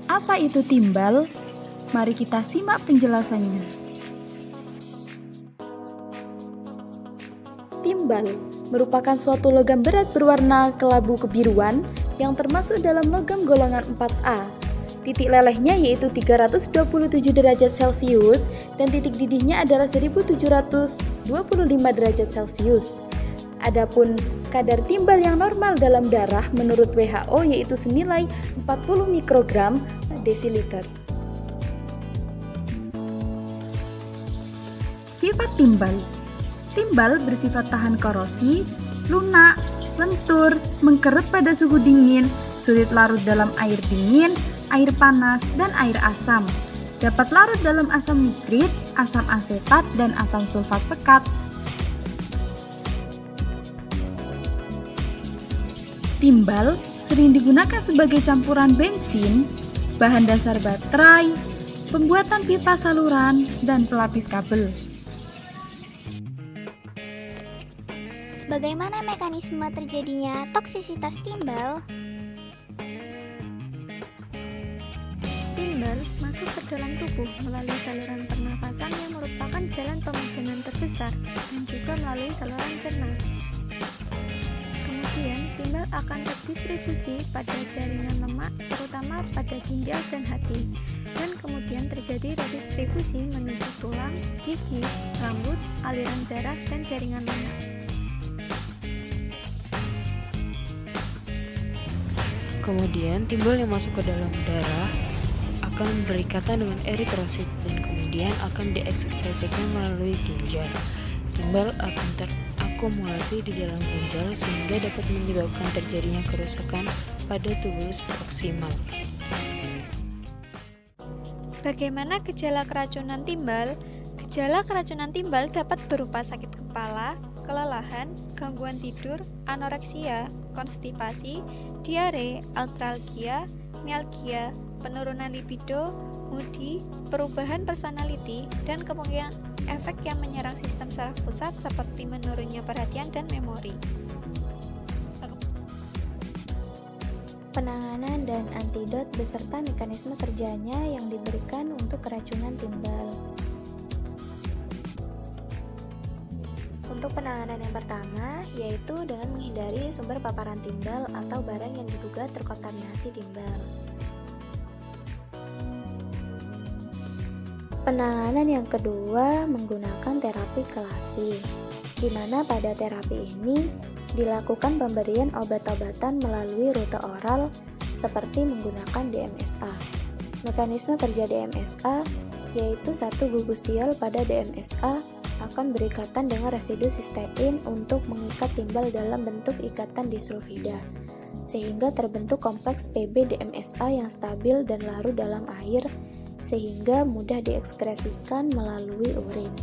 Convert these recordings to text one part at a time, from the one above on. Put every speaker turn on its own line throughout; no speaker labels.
Apa itu timbal? Mari kita simak penjelasannya. Timbal merupakan suatu logam berat berwarna kelabu kebiruan yang termasuk dalam logam golongan 4A. Titik lelehnya yaitu 327 derajat Celcius dan titik didihnya adalah 1725 derajat Celcius. Adapun kadar timbal yang normal dalam darah menurut WHO yaitu senilai 40 mikrogram desiliter. Sifat timbal. Timbal bersifat tahan korosi, lunak, lentur, mengkerut pada suhu dingin, sulit larut dalam air dingin, air panas, dan air asam. Dapat larut dalam asam nitrit, asam asetat, dan asam sulfat pekat. Timbal sering digunakan sebagai campuran bensin, bahan dasar baterai, pembuatan pipa saluran, dan pelapis kabel.
Bagaimana mekanisme terjadinya toksisitas timbal?
Timbal masuk ke dalam tubuh melalui saluran pernafasan yang merupakan jalan pemesanan terbesar dan juga melalui saluran cerna. Kemudian, timbal akan terdistribusi pada jaringan lemak, terutama pada ginjal dan hati, dan kemudian terjadi redistribusi menuju tulang, gigi, rambut, aliran darah, dan jaringan lemak.
Kemudian timbal yang masuk ke dalam darah akan berikatan dengan eritrosit dan kemudian akan diekskresikan melalui ginjal. Timbal akan terakumulasi di dalam ginjal sehingga dapat menyebabkan terjadinya kerusakan pada tubulus proksimal.
Bagaimana gejala keracunan timbal? Gejala keracunan timbal dapat berupa sakit kepala, kelelahan, gangguan tidur, anoreksia, konstipasi, diare, artralgia, mialgia, penurunan libido, moody, perubahan personality, dan kemungkinan efek yang menyerang sistem saraf pusat seperti menurunnya perhatian dan memori.
Penanganan dan antidot beserta mekanisme kerjanya yang diberikan untuk keracunan timbal. Untuk penanganan yang pertama, yaitu dengan menghindari sumber paparan timbal atau barang yang diduga terkontaminasi timbal. Penanganan yang kedua menggunakan terapi kelasi, di mana pada terapi ini dilakukan pemberian obat-obatan melalui rute oral seperti menggunakan DMSA. Mekanisme kerja DMSA yaitu satu gugus diol pada DMSA akan berikatan dengan residu sistein untuk mengikat timbal dalam bentuk ikatan disulfida, sehingga terbentuk kompleks PB-DMSA yang stabil dan larut dalam air, sehingga mudah diekskresikan melalui urin.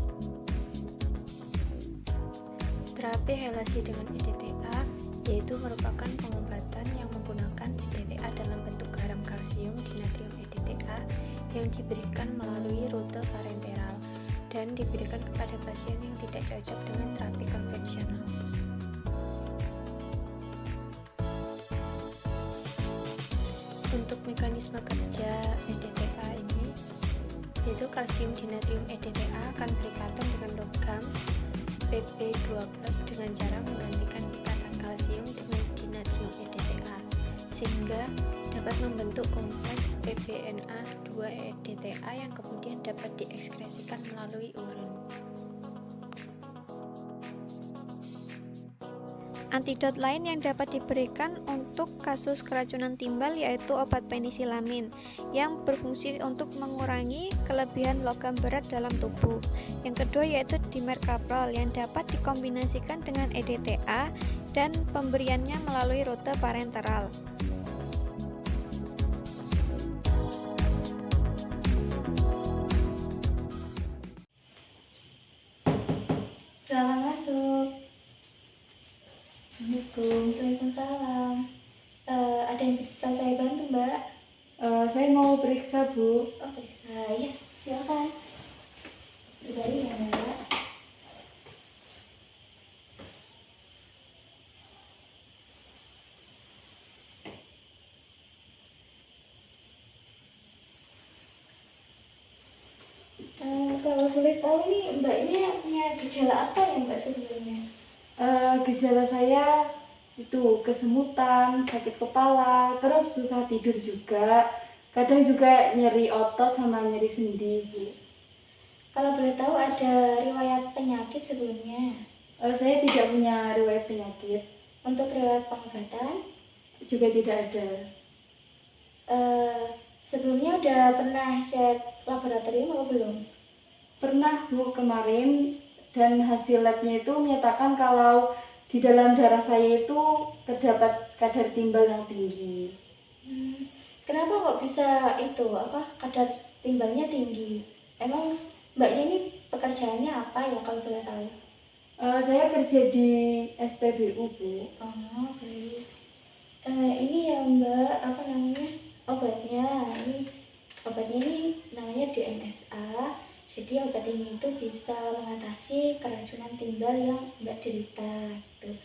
Terapi helasi dengan EDTA yaitu merupakan pengobatan yang menggunakan EDTA dalam bentuk garam kalsium dinatrium EDTA yang diberikan melalui rute parenteral dan diberikan kepada pasien yang tidak cocok dengan terapi konvensional. Untuk mekanisme kerja EDTA ini, yaitu kalsium dinatrium EDTA akan berikatan dengan logam Pb2+ dengan cara menggantikan ikatan kalsium dengan dinatrium EDTA, sehingga dapat membentuk kompleks PbNa2-EDTA yang kemudian dapat diekskresikan melalui urin.
Antidot lain yang dapat diberikan untuk kasus keracunan timbal yaitu obat penisilamin yang berfungsi untuk mengurangi kelebihan logam berat dalam tubuh. Yang kedua yaitu dimercaprol yang dapat dikombinasikan dengan EDTA dan pemberiannya melalui rute parenteral.
Selamat masuk. Waalaikumsalam. Ada yang bisa saya bantu, Mbak?
Saya mau periksa, Bu.
Oh, periksa. Ya, silakan. Berbaring ya, Mbak. boleh tahu nih mbaknya punya gejala apa ya mbak sebelumnya?
Gejala saya itu kesemutan, sakit kepala, terus susah tidur juga. Kadang juga nyeri otot sama nyeri sendi, Bu.
Kalau boleh tahu ada riwayat penyakit sebelumnya?
Saya tidak punya riwayat penyakit,
Untuk riwayat pengobatan,
juga tidak ada.
sebelumnya udah pernah cek laboratorium atau belum?
Pernah, Bu, kemarin, dan hasil labnya itu menyatakan kalau di dalam darah saya itu terdapat kadar timbal yang tinggi.
Kenapa kok bisa itu kadar timbalnya tinggi? Emang mbaknya ini pekerjaannya apa ya kalau boleh tahu?
Saya kerja di SPBU, Bu.
Oh baik. Ini ya mbak apa namanya obatnya? Obatnya ini namanya DMSA. Jadi obat ini itu bisa mengatasi keracunan timbal yang mbak derita gitu.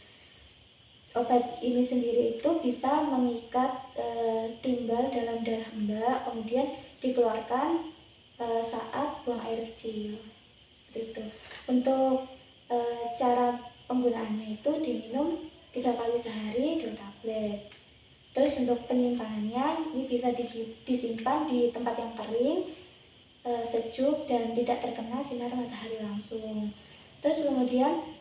Obat ini sendiri itu bisa mengikat timbal dalam darah mbak, kemudian dikeluarkan saat buang air kecil, seperti itu. Untuk cara penggunaannya itu diminum 3 kali sehari 2 tablet. Terus untuk penyimpanannya ini bisa disimpan di tempat yang kering, sejuk dan tidak terkena sinar matahari langsung. Terus kemudian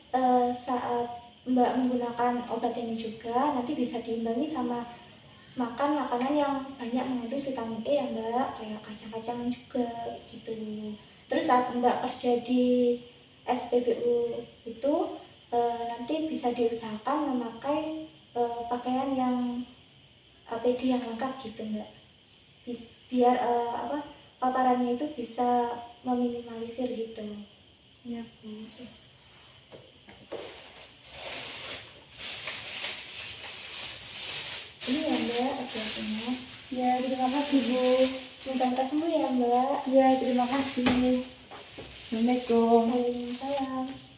saat mbak menggunakan obat ini juga nanti bisa diimbangi sama makan makanan yang banyak mengandung vitamin E ya mbak, kayak kacang-kacangan juga gitu. Terus saat mbak kerja di SPBU itu nanti bisa diusahakan memakai pakaian yang APD yang lengkap gitu mbak, biar paparannya itu bisa meminimalisir gitu.
Ya, Bu.
Ini ya mbak obatnya.
Ya, terima kasih, Bu.
Semoga sembuh ya mbak.
Ya, terima kasih. Assalamualaikum.
Waalaikumsalam.